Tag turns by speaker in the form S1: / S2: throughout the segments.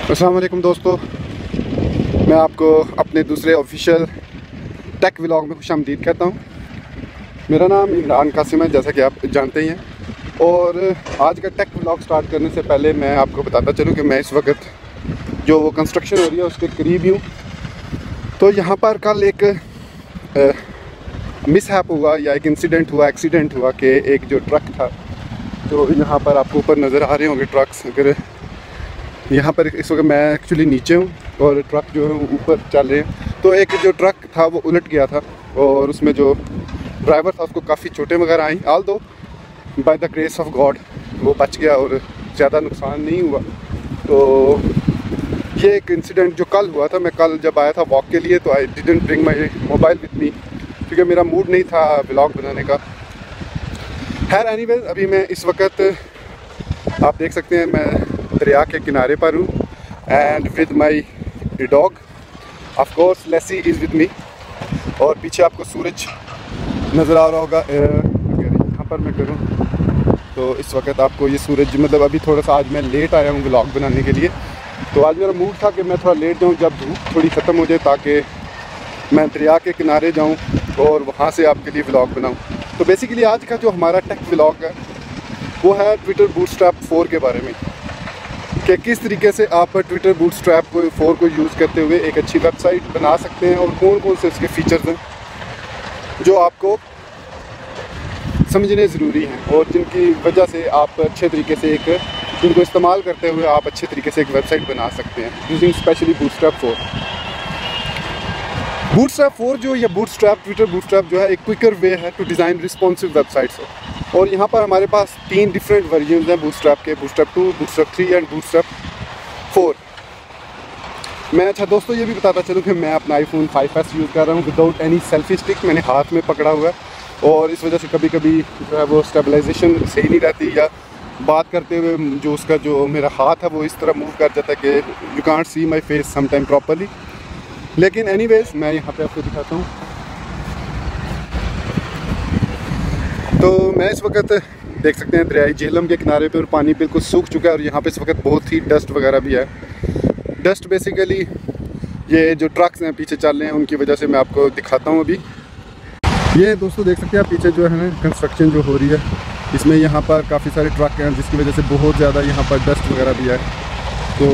S1: अस्सलाम वालेकुम दोस्तों, मैं आपको अपने दूसरे ऑफिशियल टेक व्लॉग में खुशामदीद कहता हूँ। मेरा नाम इमरान कासिम है, जैसा कि आप जानते ही हैं। और आज का टेक व्लॉग स्टार्ट करने से पहले मैं आपको बताता चलूँ कि मैं इस वक्त जो वो कंस्ट्रक्शन हो रही है उसके करीब ही हूँ। तो यहाँ पर कल एक मिसहैप हुआ या एक एक्सीडेंट हुआ कि एक जो ट्रक था, तो यहाँ पर आपको ऊपर नज़र आ रहे होंगे ट्रक्स। अगर यहाँ पर इस वक्त मैं एक्चुअली नीचे हूँ और ट्रक जो है ऊपर चल रहे हैं। तो एक जो ट्रक था वो उलट गया था और उसमें जो ड्राइवर था उसको काफ़ी चोटें वगैरह आई। ऑल दो by the grace of God वो बच गया और ज़्यादा नुकसान नहीं हुआ। तो ये एक इंसिडेंट जो कल हुआ था, मैं कल जब आया था वॉक के लिए तो I didn't bring my mobile with me क्योंकि मेरा मूड नहीं था व्लॉग बनाने का। खैर एनीवेज, अभी मैं इस वक्त आप देख सकते हैं मैं दरिया के किनारे पर हूँ and with my dog. Of course Lacy is with me. और पीछे आपको सूरज नज़र आ रहा होगा। अगर यहाँ पर मैं करूँ तो इस वक्त आपको ये सूरज, मतलब अभी थोड़ा सा आज मैं लेट आया हूँ व्लॉग बनाने के लिए। तो आज मेरा मूड था कि मैं थोड़ा लेट जाऊँ जब धूप थोड़ी ख़त्म हो जाए, ताकि मैं दरिया के किनारे जाऊँ और वहाँ से आपके लिए व्लॉग बनाऊँ। तो बेसिकली आज का जो हमारा टेक व्लॉग है वो है ट्विटर बूटस्ट्रैप 4 के बारे में, कि किस तरीके से आप ट्विटर बूटस्ट्रैप 4 को यूज़ करते हुए एक अच्छी वेबसाइट बना सकते हैं और कौन कौन से इसके फीचर्स हैं जो आपको समझने ज़रूरी हैं और जिनकी वजह से आप अच्छे तरीके से जिनको इस्तेमाल करते हुए आप अच्छे तरीके से एक वेबसाइट बना सकते हैं यूजिंग स्पेशली बूटस्ट्रैप 4। बूटस्ट्रैप 4 जो या ट्विटर बूटस्ट्रैप जो है एक क्विकर वे है टू डिज़ाइन रिस्पॉन्सिव वेबसाइट्स। और यहाँ पर हमारे पास 3 डिफरेंट वर्जन हैं बूटस्ट्रैप के, बूटस्ट्रैप 2, बूटस्ट्रैप 3 एंड बूटस्ट्रैप 4। मैं अच्छा दोस्तों ये भी बताता चलूँ कि मैं अपना iPhone 5s यूज़ कर रहा हूँ विदाउट एनी सेल्फी स्टिक। मैंने हाथ में पकड़ा हुआ है और इस वजह से कभी कभी जो है वो स्टेबलाइजेशन सही नहीं रहती, या बात करते हुए जो उसका जो मेरा हाथ है वो इस तरह मूव कर जाता है कि you can't see my face sometime properly. लेकिन एनीवेज मैं यहाँ पे आपको दिखाता हूँ। तो मैं इस वक्त देख सकते हैं दरियाई झेलम के किनारे पे और पानी बिल्कुल सूख चुका है और यहाँ पे इस वक्त बहुत ही डस्ट वगैरह भी है। डस्ट बेसिकली ये जो ट्रक्स हैं पीछे चल रहे हैं उनकी वजह से मैं आपको दिखाता हूँ। अभी ये दोस्तों देख सकते हैं आप पीछे जो है ना कंस्ट्रक्शन जो हो रही है, इसमें यहाँ पर काफ़ी सारे ट्रक हैं जिसकी वजह से बहुत ज़्यादा यहाँ पर डस्ट वगैरह भी है। तो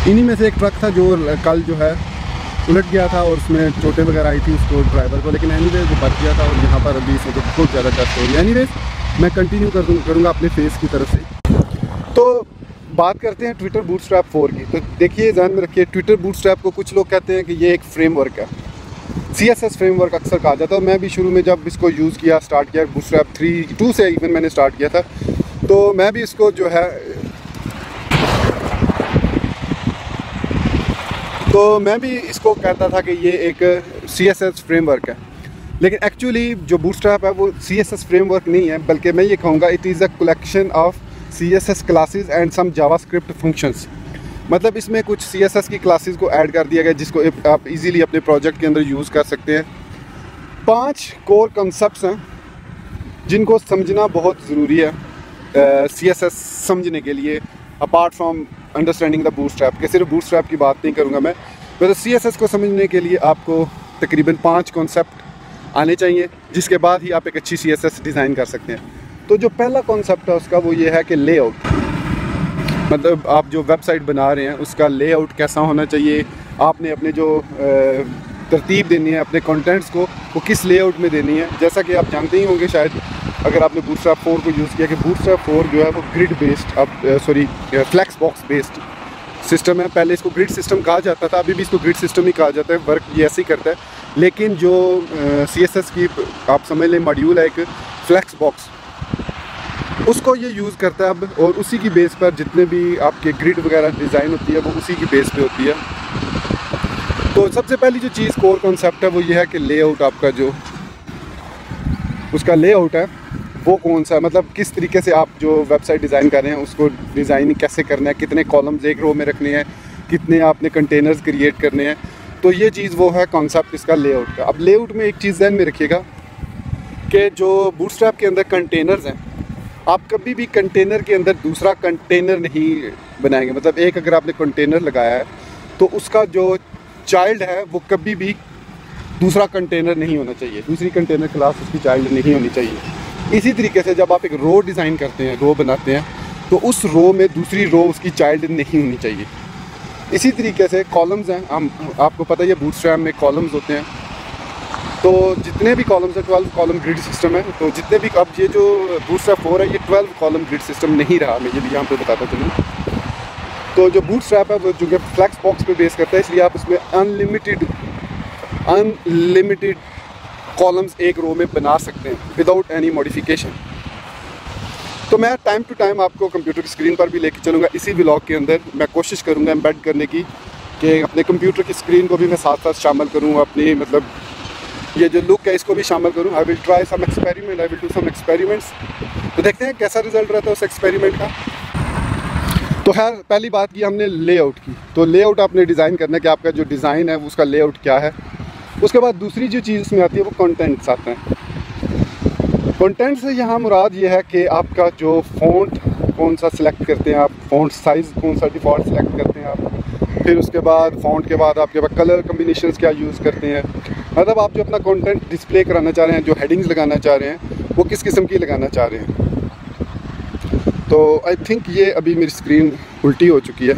S1: इन्हीं में से एक ट्रक था जो कल जो है उलट गया था और उसमें चोटें वगैरह आई थी उसको ड्राइवर को, लेकिन एनीवेज वो बच गया था और यहाँ पर अभी इसमें बहुत ज़्यादा डस्ट हो रही है। एनीवेज मैं कंटिन्यू करूँगा अपने फेस की तरफ से। तो बात करते हैं ट्विटर बूटस्ट्रैप 4 की। तो देखिए ध्यान में रखिए, ट्विटर बूटस्ट्रैप को कुछ लोग कहते हैं कि ये एक फ्रेमवर्क है, CSS फ्रेमवर्क अक्सर कहा जाता है। मैं भी शुरू में जब इसको यूज़ किया स्टार्ट किया बूटस्ट्रैप 2 से इवन मैंने स्टार्ट किया था, तो मैं भी इसको जो है कहता था कि ये एक CSS फ्रेमवर्क है। लेकिन एक्चुअली जो बूटस्ट्रैप है वो CSS फ्रेमवर्क नहीं है, बल्कि मैं ये कहूँगा it is a collection of CSS classes and some JavaScript functions. मतलब इसमें कुछ CSS की क्लासेस को ऐड कर दिया गया जिसको आप इजीली अपने प्रोजेक्ट के अंदर यूज़ कर सकते हैं। 5 कोर कॉन्सेप्ट्स हैं जिनको समझना बहुत ज़रूरी है CSS समझने के लिए, apart from understanding the bootstrap. कि सिर्फ बूटस्ट्रैप की बात नहीं करूँगा मैं, तो CSS को समझने के लिए आपको तकरीबन 5 कॉन्सेप्ट आने चाहिए, जिसके बाद ही आप एक अच्छी CSS डिज़ाइन कर सकते हैं। तो जो पहला कॉन्सेप्ट है उसका वो ये है कि लेआउट, मतलब आप जो वेबसाइट बना रहे हैं उसका लेआउट कैसा होना चाहिए। आपने अपने जो तरतीब देनी है अपने कंटेंट्स को, वो किस लेआउट में देनी है। जैसा कि आप जानते ही होंगे शायद अगर आपने बूटस्ट्रैप 4 को यूज़ किया कि बूटस्ट्रैप 4 जो है वो grid based flex box based system है। पहले इसको ग्रिड सिस्टम कहा जाता था, अभी भी इसको ग्रिड सिस्टम ही कहा जाता है, वर्क ये ऐसे ही करता है। लेकिन जो CSS की आप समझ लें मॉड्यूल है एक फ्लैक्स बॉक्स, उसको ये यूज़ करता है अब, और उसी की बेस पर जितने भी आपके ग्रिड वगैरह डिज़ाइन होती है वो उसी की बेस पे होती है। तो सबसे पहली जो चीज़ कोर कॉन्सेप्ट है वो ये है कि लेआउट, आपका जो उसका लेआउट है वो कौन सा है, मतलब किस तरीके से आप जो वेबसाइट डिज़ाइन कर रहे हैं उसको डिज़ाइन कैसे करना है, कितने कॉलम्स एक रो में रखने हैं, कितने आपने कंटेनर्स क्रिएट करने हैं। तो ये चीज़ वो है कॉन्सेप्ट इसका लेआउट का। अब लेआउट में एक चीज़ ध्यान में रखिएगा कि जो बूटस्ट्रैप के अंदर कंटेनर्स हैं आप कभी भी कंटेनर के अंदर दूसरा कंटेनर नहीं बनाएंगे। मतलब एक अगर आपने कंटेनर लगाया है तो उसका जो चाइल्ड है वो कभी भी दूसरा कंटेनर नहीं होना चाहिए, दूसरी कंटेनर क्लास उसकी चाइल्ड नहीं होनी चाहिए। इसी तरीके से जब आप एक रो डिज़ाइन करते हैं, रो बनाते हैं, तो उस रो में दूसरी रो उसकी चाइल्ड नहीं होनी चाहिए। इसी तरीके से कॉलम्स हैं, हम आपको पता ही है बूटस्ट्रैप में कॉलम्स होते हैं। तो जितने भी कॉलम्स हैं 12 कॉलम ग्रिड सिस्टम है। तो जितने भी अब ये जो बूटस्ट्रैप 4 है ये 12 कॉलम ग्रिड सिस्टम नहीं रहा, मैं ये भी यहाँ पे बताता चलूँ। तो जो बूटस्ट्रैप है वो जो कि फ्लैक्स बॉक्स पे बेस करता है, इसलिए आप उसमें अनलिमिटेड कॉलम्स एक रो में बना सकते हैं विदाउट एनी मॉडिफिकेशन। तो मैं टाइम टू टाइम आपको कंप्यूटर की स्क्रीन पर भी लेके चलूँगा। इसी ब्लॉग के अंदर मैं कोशिश करूँगा एम्बेड करने की, कि अपने कंप्यूटर की स्क्रीन को भी मैं साथ साथ शामिल करूँ, अपनी मतलब ये जो लुक है इसको भी शामिल करूँ। I will try some experiment, I will do some experiments. तो देखते हैं कैसा रिजल्ट रहता है उस एक्सपेरिमेंट का। तो खैर पहली बात की हमने लेआउट की। तो लेआउट आपने डिज़ाइन करना है कि आपका जो डिज़ाइन है उसका लेआउट क्या है। उसके बाद दूसरी जो चीज़ उसमें आती है वो कंटेंट्स आते हैं। कंटेंट से यहाँ मुराद ये है कि आपका जो फ़ॉन्ट कौन सा सिलेक्ट करते हैं आप, फ़ॉन्ट साइज़ कौन सा डिफ़ॉल्ट सिलेक्ट करते हैं आप, फिर उसके बाद फ़ॉन्ट के बाद आपके पास कलर कम्बिनेशंस क्या यूज़ करते हैं। मतलब आप जो अपना कंटेंट डिस्प्ले कराना चाह रहे हैं, जो हेडिंग्स लगाना चाह रहे हैं, वो किस किस्म की लगाना चाह रहे हैं। तो आई थिंक ये अभी मेरी स्क्रीन उल्टी हो चुकी है,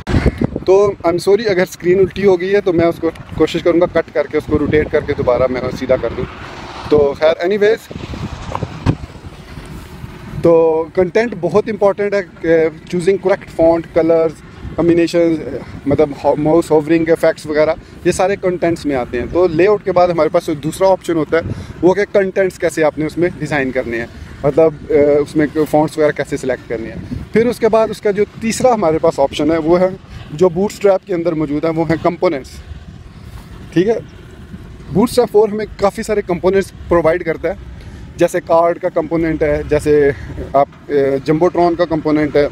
S1: तो आई एम सॉरी अगर स्क्रीन उल्टी हो गई है, तो मैं उसको कोशिश करूँगा कट करके उसको रोटेट करके दोबारा मैं सीधा कर दूँ। तो खैर एनीवेज, तो कंटेंट बहुत इंपॉर्टेंट है। Choosing correct font, colours, combination, मतलब माउस होवरिंग इफेक्ट्स वगैरह, ये सारे कंटेंट्स में आते हैं। तो लेआउट के बाद हमारे पास दूसरा ऑप्शन होता है वो कि कंटेंट्स कैसे आपने उसमें डिज़ाइन करने हैं, मतलब उसमें फॉन्ट्स वगैरह कैसे सिलेक्ट करने हैं। फिर उसके बाद उसका जो तीसरा हमारे पास ऑप्शन है वो है जो बूटस्ट्रैप के अंदर मौजूद है, वो है कंपोनेंट्स। ठीक है, बूटस्ट्रैप 4 हमें काफ़ी सारे कंपोनेंट्स प्रोवाइड करता है, जैसे कार्ड का कंपोनेंट है, जैसे आप जंबोट्रॉन का कंपोनेंट है,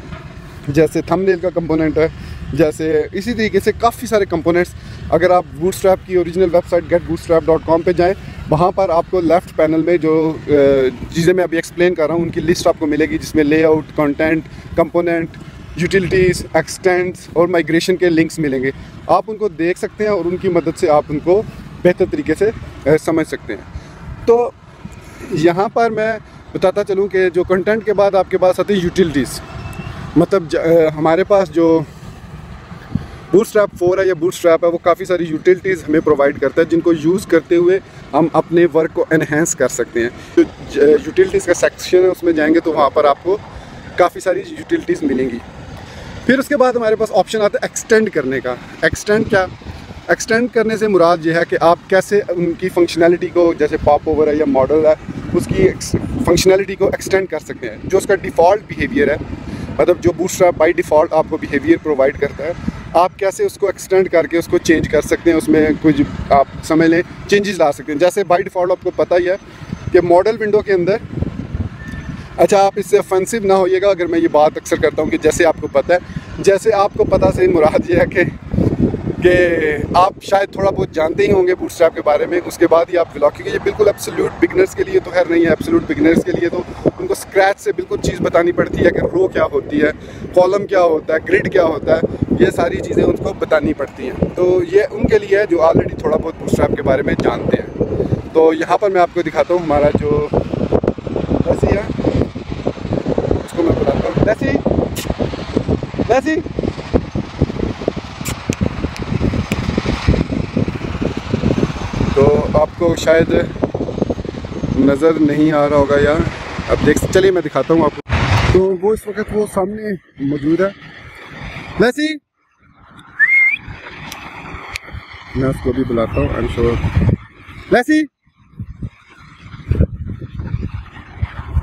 S1: जैसे थंबनेल का कंपोनेंट है, जैसे इसी तरीके से काफ़ी सारे कंपोनेंट्स। अगर आप बूटस्ट्रैप की ओरिजिनल वेबसाइट getbootstrap.com पे जाएं, वहाँ पर आपको लेफ़्ट पैनल में जो चीज़ें मैं अभी एक्सप्लेन कर रहा हूँ उनकी लिस्ट आपको मिलेगी, जिसमें layout, content, component, utilities, x tends और माइग्रेशन के लिंक्स मिलेंगे। आप उनको देख सकते हैं और उनकी मदद से आप उनको बेहतर तरीके से समझ सकते हैं। तो यहाँ पर मैं बताता चलूँ कि जो कंटेंट के बाद आपके पास आती है यूटिलिटीज़। मतलब हमारे पास जो बूटस्ट्रैप 4 है या बूटस्ट्रैप है वो काफ़ी सारी यूटिलिटीज़ हमें प्रोवाइड करता है, जिनको यूज़ करते हुए हम अपने वर्क को एनहेंस कर सकते हैं। तो यूटिलिटीज़ का सेक्शन है, उसमें जाएंगे तो वहाँ पर आपको काफ़ी सारी यूटिलिटीज़ मिलेंगी। फिर उसके बाद हमारे पास ऑप्शन आता है एक्सटेंड करने का। एक्सटेंड करने से मुराद ये है कि आप कैसे उनकी फंक्शनैलिटी को, जैसे पॉप ओवर है या मॉडल है, उसकी फंक्शनैलिटी को एक्सटेंड कर सकते हैं। जो उसका डिफ़ॉल्ट बिहेवियर है, मतलब जो बूटस्ट्रैप बाय डिफ़ॉल्ट आपको बिहेवियर प्रोवाइड करता है, आप कैसे उसको एक्सटेंड करके उसको चेंज कर सकते हैं, उसमें कुछ आप समझ लें चेंजेस ला सकते हैं। जैसे बाय डिफ़ॉल्ट आपको पता ही है कि मॉडल विंडो के अंदर, अच्छा आप इससे ऑफेंसिव ना होइएगा अगर मैं ये बात अक्सर करता हूँ कि जैसे आपको पता से मुराद ये है कि आप शायद थोड़ा बहुत जानते ही होंगे बूटस्ट्रैप के बारे में, उसके बाद ही आप ब्लॉग, क्योंकि ये बिल्कुल एब्सोल्यूट बिगनर्स के लिए तो खैर नहीं है। एब्सोल्यूट बिगनर्स के लिए तो उनको स्क्रैच से बिल्कुल चीज़ बतानी पड़ती है कि रो क्या होती है, कॉलम क्या होता है, ग्रिड क्या होता है, ये सारी चीज़ें उनको बतानी पड़ती हैं। तो ये उनके लिए है जो ऑलरेडी थोड़ा बहुत बूटस्ट्रैप के बारे में जानते हैं। तो यहाँ पर मैं आपको दिखाता हूँ हमारा जो लेसी है, उसको मैं बुलाता हूँ लेसी। तो आपको शायद नज़र नहीं आ रहा होगा यार, अब चलिए मैं दिखाता हूँ आपको। तो वो इस वक्त वो सामने मौजूद है लेसी, मैं उसको भी बुलाता हूँ। I am sure Lacy.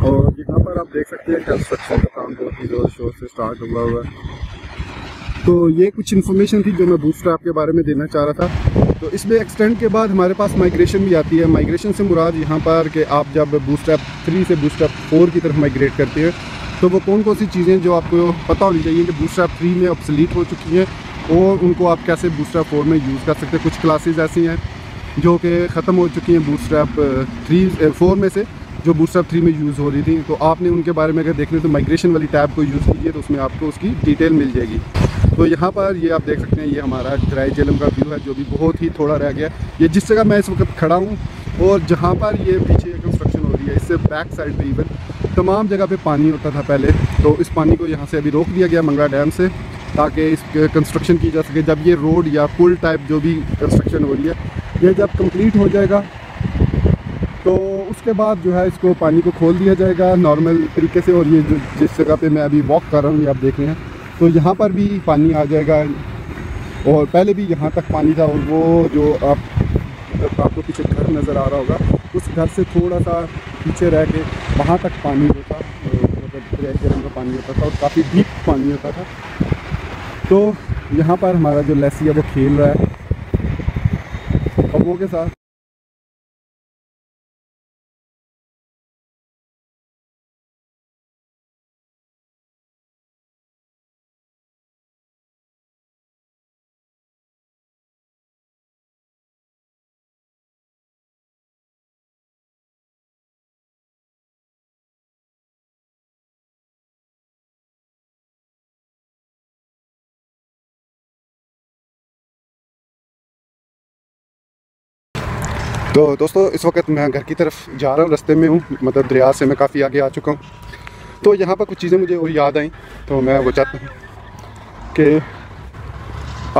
S1: और यहाँ पर आप देख सकते हैं कंस्ट्रक्शन का काम बहुत ही ज़ोर शोर से स्टार्ट हुआ है। तो ये कुछ इन्फॉर्मेशन थी जो मैं बूटस्ट्रैप के बारे में देना चाह रहा था। तो इसमें एक्सटेंड के बाद हमारे पास माइग्रेशन भी आती है। माइग्रेशन से मुराद यहाँ पर कि आप जब बूटस्ट्रैप 3 से बूटस्ट्रैप 4 की तरफ माइग्रेट करते हैं, तो वो कौन कौन सी चीज़ें जो आपको पता होनी चाहिए कि बूटस्ट्रैप 3 में ऑब्सोलीट हो चुकी हैं, और उनको आप कैसे बूटस्ट्रैप 4 में यूज़ कर सकते हैं। कुछ क्लासेस ऐसी हैं जो कि ख़त्म हो चुकी हैं बूटस्ट्रैप 4 में से, जो बूटस्ट्रैप 3 में यूज़ हो रही थी। तो आपने उनके बारे में अगर देखने तो माइग्रेशन वाली टैब को यूज़ कीजिए, तो उसमें आपको उसकी डिटेल मिल जाएगी। तो यहाँ पर ये आप देख सकते हैं, ये हमारा ड्राई जेलम का व्यू है जो भी बहुत ही थोड़ा रह गया। ये जिस जगह मैं इस वक्त खड़ा हूँ और जहाँ पर ये पीछे कंस्ट्रक्शन हो रही है, इससे बैक साइड पे इवन तमाम जगह पे पानी होता था पहले। तो इस पानी को यहाँ से अभी रोक दिया गया मंगरा डैम से, ताकि इस कंस्ट्रक्शन की जा सके। जब ये रोड या पुल टाइप जो भी कंस्ट्रक्शन हो रही है, ये जब कंप्लीट हो जाएगा तो उसके बाद जो है इसको पानी को खोल दिया जाएगा नॉर्मल तरीके से। और ये जिस जगह पे मैं अभी वॉक कर रहा हूँ, ये आप देख रहे हैं, तो यहाँ पर भी पानी आ जाएगा। और पहले भी यहाँ तक पानी था, और वो जो आपको पीछे घर नज़र आ रहा होगा, उस घर से थोड़ा सा पीछे रह के वहाँ तक पानी जो था, मतलब का पानी होता था और काफ़ी डीप पानी होता था। तो यहाँ पर हमारा जो लेसी है वो खेल रहा है कौवों के साथ। तो दोस्तों इस वक्त मैं घर की तरफ जा रहा हूँ, रास्ते में हूँ, मतलब दरिया से मैं काफ़ी आगे आ चुका हूँ। तो यहाँ पर कुछ चीज़ें मुझे और याद आई, तो मैं वो चाहता हूँ कि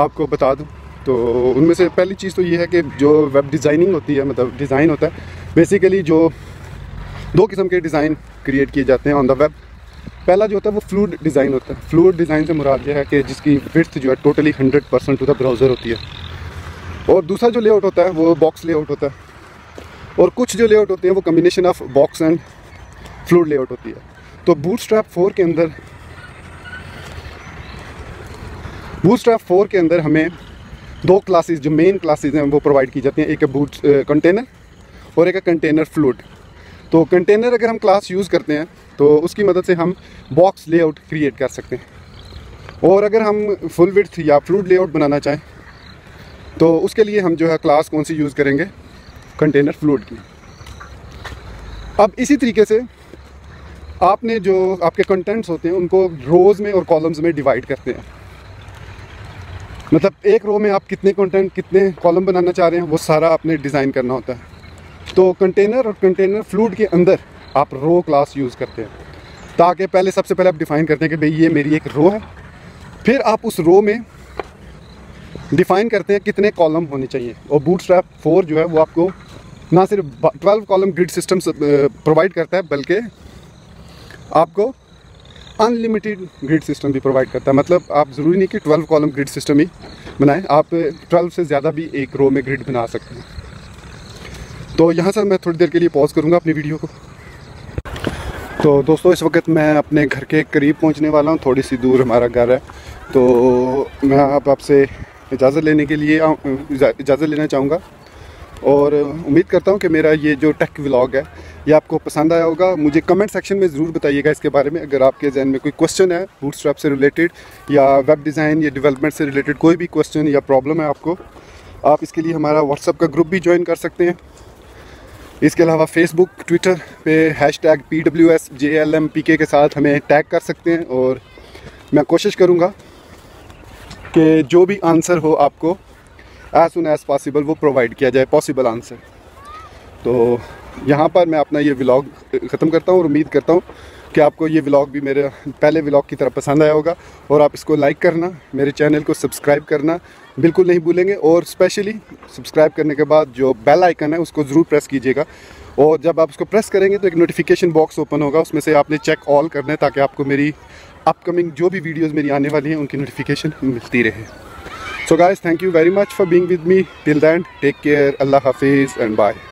S1: आपको बता दूँ। तो उनमें से पहली चीज़ तो ये है कि जो वेब डिज़ाइनिंग होती है, मतलब डिज़ाइन होता है, बेसिकली जो 2 किस्म के डिज़ाइन क्रिएट किए जाते हैं ऑन द वेब। पहला जो होता है वो फ्लूइड डिज़ाइन होता है। फ्लूइड डिज़ाइन से मुराद यह है कि जिसकी विड्थ जो है टोटली 100% टू द ब्राउज़र होती है। और दूसरा जो लेआउट होता है वो बॉक्स लेआउट होता है। और कुछ जो लेआउट होते हैं वो combination of box and fluid layout होती है। तो बूटस्ट्रैप 4 के अंदर हमें 2 क्लासेस, जो मेन क्लासेस हैं वो प्रोवाइड की जाती हैं। एक है बूट कंटेनर और एक है कंटेनर फ्लूइड। तो कंटेनर अगर हम क्लास यूज़ करते हैं तो उसकी मदद से हम बॉक्स लेआउट क्रिएट कर सकते हैं। और अगर हम फुल विड्थ या फ्लूइड लेआउट बनाना चाहें तो उसके लिए हम जो है क्लास कौन सी यूज़ करेंगे, कंटेनर फ्लूइड की। अब इसी तरीके से आपने जो आपके कंटेंट्स होते हैं उनको रोज़ में और कॉलम्स में डिवाइड करते हैं। मतलब एक रो में आप कितने कंटेंट, कितने कॉलम बनाना चाह रहे हैं, वो सारा आपने डिज़ाइन करना होता है। तो कंटेनर और कंटेनर फ्लूइड के अंदर आप रो क्लास यूज़ करते हैं, ताकि सबसे पहले आप डिफ़ाइन करते हैं कि भाई ये मेरी एक रो है। फिर आप उस रो में डिफ़ाइन करते हैं कितने कॉलम होने चाहिए। और बूटस्ट्रैप 4 जो है वो आपको ना सिर्फ 12 कॉलम ग्रिड सिस्टम प्रोवाइड करता है, बल्कि आपको अनलिमिटेड ग्रिड सिस्टम भी प्रोवाइड करता है। मतलब आप ज़रूरी नहीं कि 12 कॉलम ग्रिड सिस्टम ही बनाएं, आप 12 से ज़्यादा भी एक रो में ग्रिड बना सकते हैं। तो यहाँ से मैं थोड़ी देर के लिए पॉज करूँगा अपनी वीडियो को। तो दोस्तों इस वक्त मैं अपने घर के करीब पहुँचने वाला हूँ, थोड़ी सी दूर हमारा घर है। तो मैं आपसे इजाज़त लेना चाहूँगा और उम्मीद करता हूँ कि मेरा ये जो टेक व्लॉग है ये आपको पसंद आया होगा। मुझे कमेंट सेक्शन में ज़रूर बताइएगा इसके बारे में। अगर आपके जहन में कोई क्वेश्चन है बूटस्ट्रैप से रिलेटेड या वेब डिज़ाइन या डेवलपमेंट से रिलेटेड, कोई भी क्वेश्चन या प्रॉब्लम है आपको, आप इसके लिए हमारा व्हाट्सएप का ग्रुप भी ज्वाइन कर सकते हैं। इसके अलावा फेसबुक, ट्विटर पे #PWSJLMPK के साथ हमें टैग कर सकते हैं। और मैं कोशिश करूँगा कि जो भी आंसर हो आपको एज सुन एज़ पॉसिबल वो प्रोवाइड किया जाए, पॉसिबल आंसर। तो यहाँ पर मैं अपना ये व्लॉग ख़त्म करता हूँ और उम्मीद करता हूँ कि आपको ये व्लॉग भी मेरे पहले व्लॉग की तरह पसंद आया होगा। और आप इसको लाइक करना, मेरे चैनल को सब्सक्राइब करना बिल्कुल नहीं भूलेंगे। और स्पेशली सब्सक्राइब करने के बाद जो बेल आइकन है उसको ज़रूर प्रेस कीजिएगा। और जब आप उसको प्रेस करेंगे तो एक नोटिफिकेशन बॉक्स ओपन होगा, उसमें से आपने चेक ऑल करना है, ताकि आपको मेरी अपकमिंग जो भी वीडियोज़ मेरी आने वाली हैं उनकी नोटिफिकेशन मिलती रहे। So guys, thank you very much for being with me till then. Take care. Allah Hafiz and bye.